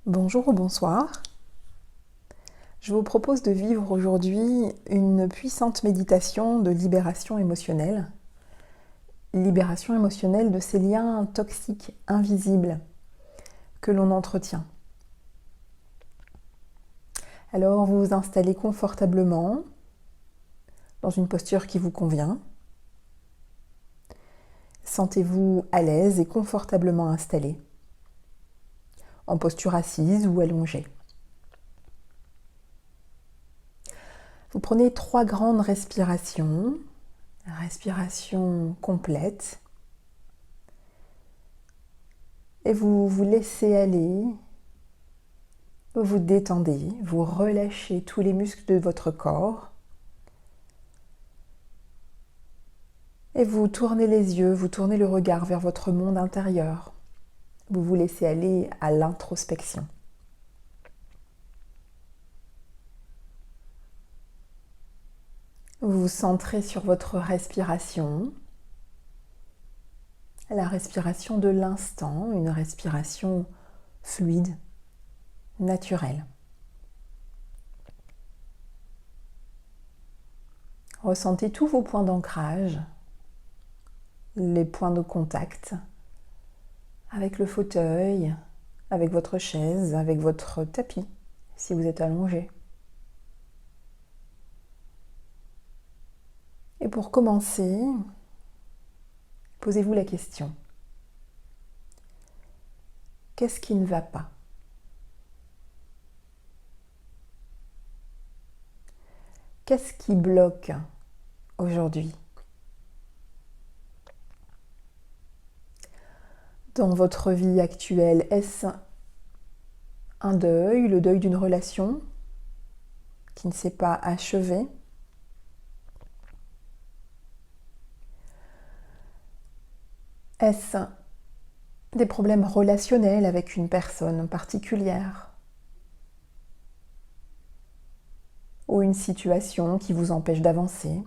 Bonjour ou bonsoir. Je vous propose de vivre aujourd'hui une puissante méditation de libération émotionnelle. Libération émotionnelle de ces liens toxiques, invisibles, que l'on entretient. Alors vous vous installez confortablement dans une posture qui vous convient. Sentez-vous à l'aise et confortablement installé, en posture assise ou allongée. Vous prenez 3 grandes respirations, respiration complète, et vous vous laissez aller, vous vous détendez, vous relâchez tous les muscles de votre corps, et vous tournez les yeux, vous tournez le regard vers votre monde intérieur. Vous vous laissez aller à l'introspection. Vous vous centrez sur votre respiration, la respiration de l'instant, une respiration fluide, naturelle. Ressentez tous vos points d'ancrage, les points de contact avec le fauteuil, avec votre chaise, avec votre tapis, si vous êtes allongé. Et pour commencer, posez-vous la question. Qu'est-ce qui ne va pas ? Qu'est-ce qui bloque aujourd'hui ? Dans votre vie actuelle, est-ce un deuil, le deuil d'une relation qui ne s'est pas achevée ? Est-ce des problèmes relationnels avec une personne particulière ? Ou une situation qui vous empêche d'avancer ?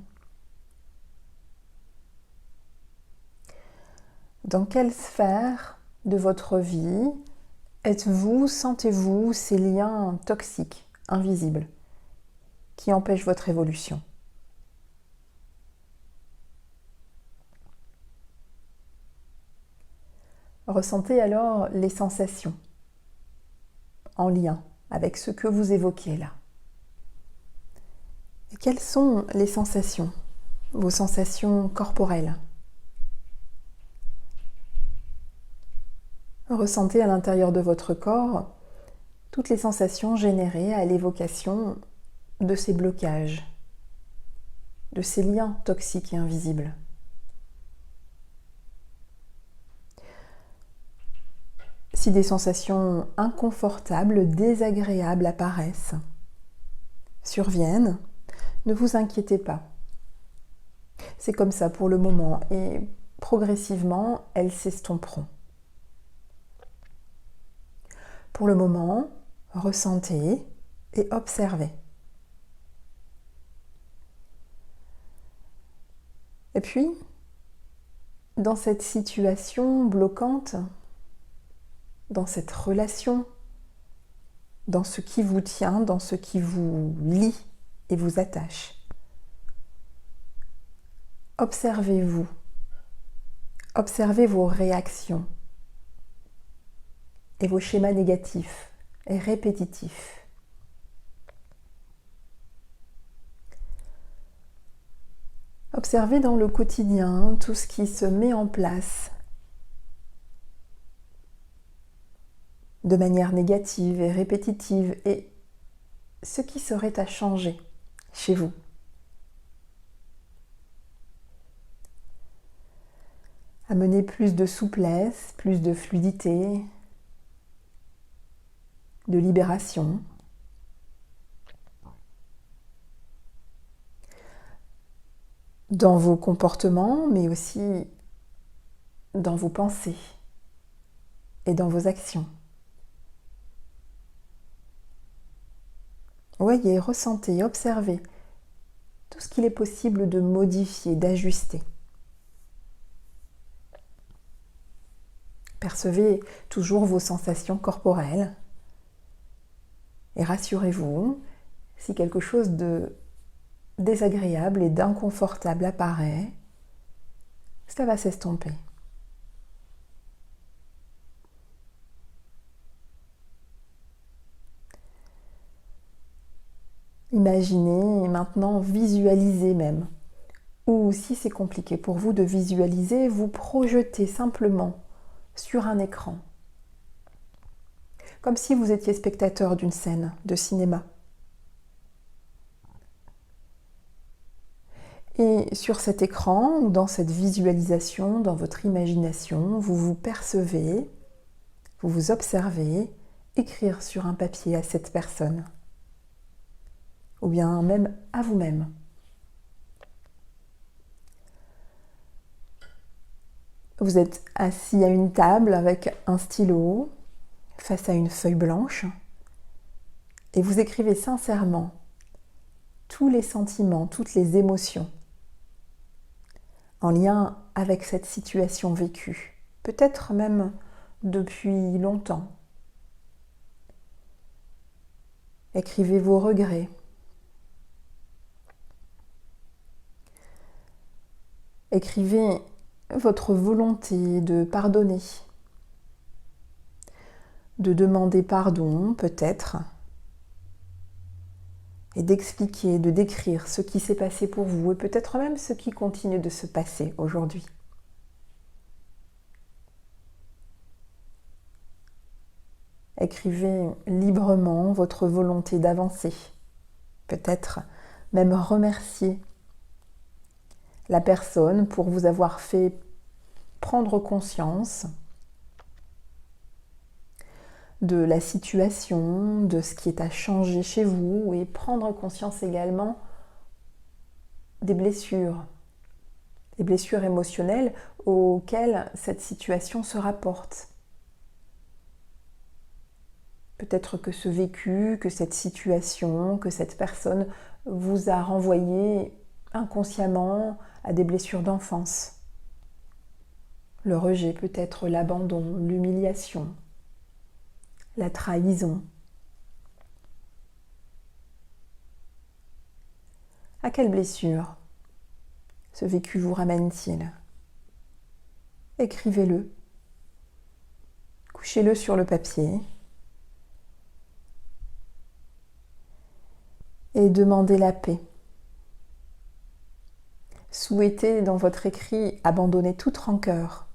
Dans quelle sphère de votre vie sentez-vous ces liens toxiques, invisibles, qui empêchent votre évolution ? Ressentez alors les sensations en lien avec ce que vous évoquez là. Et quelles sont les sensations, vos sensations corporelles ? Ressentez à l'intérieur de votre corps toutes les sensations générées à l'évocation de ces blocages, de ces liens toxiques et invisibles. Si des sensations inconfortables, désagréables apparaissent, surviennent, ne vous inquiétez pas. C'est comme ça pour le moment et progressivement, elles s'estomperont. Pour le moment, ressentez et observez. Et puis, dans cette situation bloquante, dans cette relation, dans ce qui vous tient, dans ce qui vous lie et vous attache, observez-vous, observez vos réactions et vos schémas négatifs et répétitifs. Observez dans le quotidien tout ce qui se met en place de manière négative et répétitive et ce qui serait à changer chez vous. Amener plus de souplesse, plus de fluidité, de libération. Dans vos comportements, mais aussi dans vos pensées et dans vos actions. Voyez, ressentez, observez tout ce qu'il est possible de modifier, d'ajuster. Percevez toujours vos sensations corporelles, Et rassurez-vous, si quelque chose de désagréable et d'inconfortable apparaît, ça va s'estomper. Imaginez maintenant, visualisez même. Ou si c'est compliqué pour vous de visualiser, vous projetez simplement sur un écran. Comme si vous étiez spectateur d'une scène de cinéma. Et sur cet écran, ou dans cette visualisation, dans votre imagination, vous vous percevez, vous vous observez, écrire sur un papier à cette personne. Ou bien même à vous-même. Vous êtes assis à une table avec un stylo, face à une feuille blanche, et vous écrivez sincèrement tous les sentiments, toutes les émotions en lien avec cette situation vécue, peut-être même depuis longtemps. Écrivez vos regrets. Écrivez votre volonté de pardonner, de demander pardon peut-être, et d'expliquer, de décrire ce qui s'est passé pour vous et peut-être même ce qui continue de se passer aujourd'hui. Écrivez librement votre volonté d'avancer, peut-être même remercier la personne pour vous avoir fait prendre conscience de la situation, de ce qui est à changer chez vous et prendre conscience également des blessures émotionnelles auxquelles cette situation se rapporte. Peut-être que ce vécu, que cette situation, que cette personne vous a renvoyé inconsciemment à des blessures d'enfance. Le rejet peut-être, l'abandon, l'humiliation, la trahison. À quelle blessure ce vécu vous ramène-t-il? Écrivez-le. Couchez-le sur le papier. Et demandez la paix. Souhaitez dans votre écrit abandonner toute rancœur.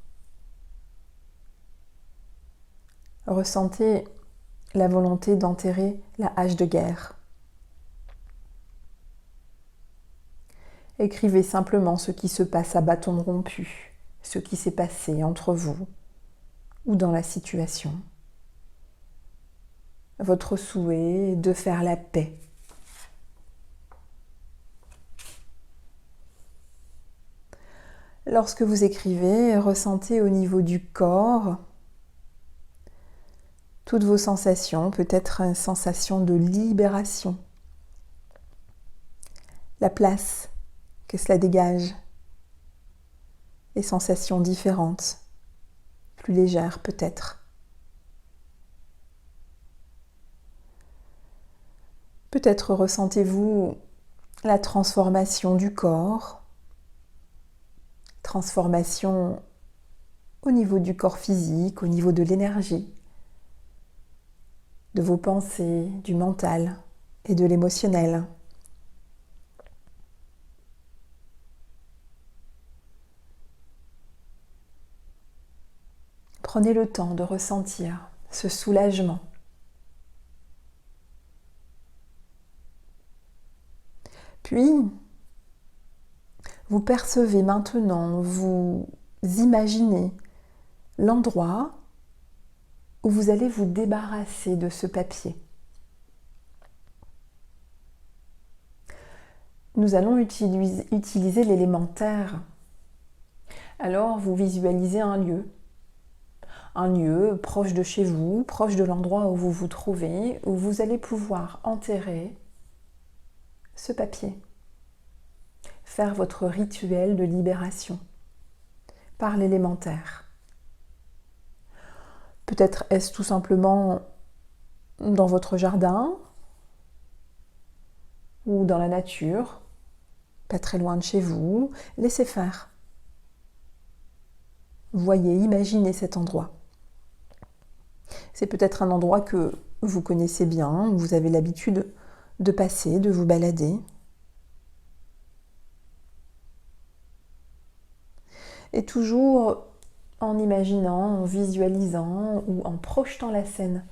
Ressentez la volonté d'enterrer la hache de guerre. Écrivez simplement ce qui se passe à bâton rompu, ce qui s'est passé entre vous ou dans la situation. Votre souhait est de faire la paix. Lorsque vous écrivez, ressentez au niveau du corps toutes vos sensations, peut-être une sensation de libération. La place que cela dégage. Les sensations différentes, plus légères peut-être. Peut-être ressentez-vous la transformation du corps, transformation au niveau du corps physique, au niveau de l'énergie, de vos pensées, du mental et de l'émotionnel. Prenez le temps de ressentir ce soulagement. Puis, vous percevez maintenant, vous imaginez l'endroit où vous allez vous débarrasser de ce papier. Nous allons utiliser l'élémentaire. Alors, vous visualisez un lieu proche de chez vous, proche de l'endroit où vous vous trouvez, où vous allez pouvoir enterrer ce papier. Faire votre rituel de libération par l'élémentaire. Peut-être est-ce tout simplement dans votre jardin, ou dans la nature, pas très loin de chez vous. Laissez faire. Voyez, imaginez cet endroit. C'est peut-être un endroit que vous connaissez bien, où vous avez l'habitude de passer, de vous balader. Et toujours en imaginant, en visualisant ou en projetant la scène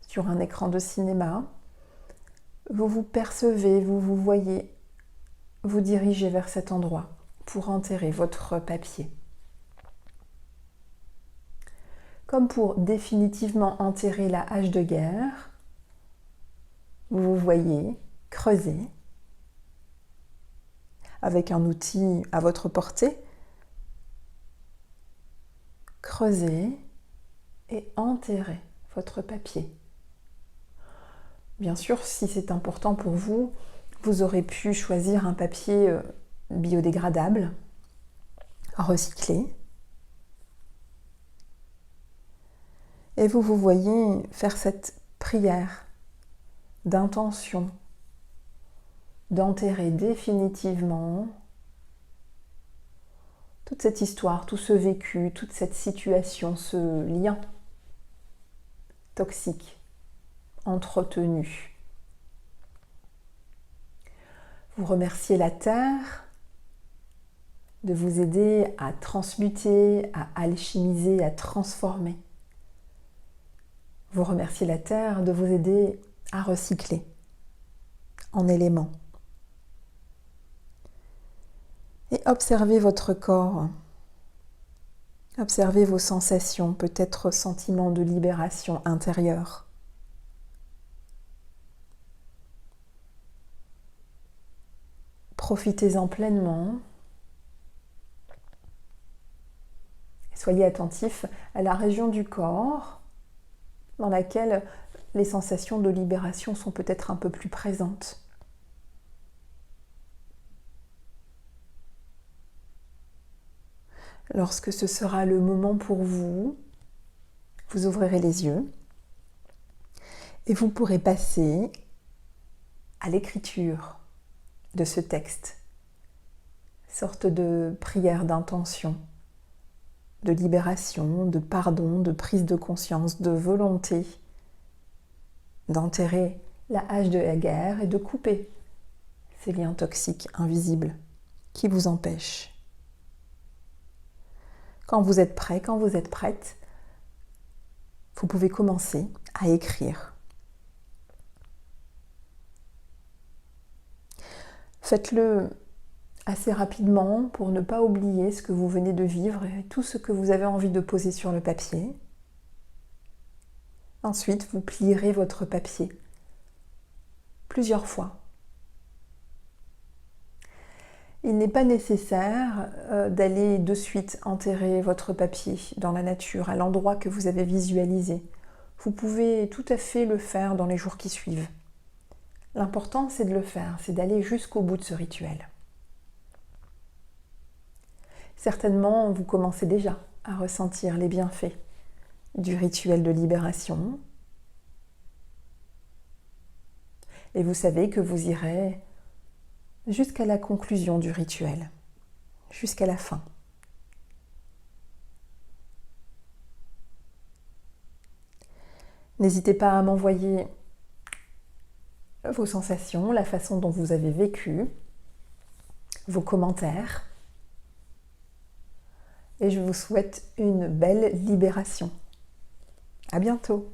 sur un écran de cinéma, vous vous percevez, vous vous voyez vous diriger vers cet endroit pour enterrer votre papier. Comme pour définitivement enterrer la hache de guerre, vous vous voyez creuser avec un outil à votre portée, creuser et enterrer votre papier. Bien sûr, si c'est important pour vous, vous aurez pu choisir un papier biodégradable, recyclé. Et vous vous voyez faire cette prière d'intention, d'enterrer définitivement toute cette histoire, tout ce vécu, toute cette situation, ce lien toxique, entretenu. Vous remerciez la Terre de vous aider à transmuter, à alchimiser, à transformer. Vous remerciez la Terre de vous aider à recycler en éléments. Et observez votre corps. Observez vos sensations, peut-être sentiment de libération intérieure. Profitez-en pleinement. Soyez attentif à la région du corps dans laquelle les sensations de libération sont peut-être un peu plus présentes. Lorsque ce sera le moment pour vous, vous ouvrirez les yeux et vous pourrez passer à l'écriture de ce texte, sorte de prière d'intention, de libération, de pardon, de prise de conscience, de volonté d'enterrer la hache de la guerre et de couper ces liens toxiques invisibles qui vous empêchent. Quand vous êtes prêt, quand vous êtes prête, vous pouvez commencer à écrire. Faites-le assez rapidement pour ne pas oublier ce que vous venez de vivre et tout ce que vous avez envie de poser sur le papier. Ensuite, vous plierez votre papier plusieurs fois. Il n'est pas nécessaire d'aller de suite enterrer votre papier dans la nature, à l'endroit que vous avez visualisé. Vous pouvez tout à fait le faire dans les jours qui suivent. L'important, c'est de le faire, c'est d'aller jusqu'au bout de ce rituel. Certainement, vous commencez déjà à ressentir les bienfaits du rituel de libération. Et vous savez que vous irez jusqu'à la conclusion du rituel, jusqu'à la fin. N'hésitez pas à m'envoyer vos sensations, la façon dont vous avez vécu, vos commentaires. Et je vous souhaite une belle libération. À bientôt.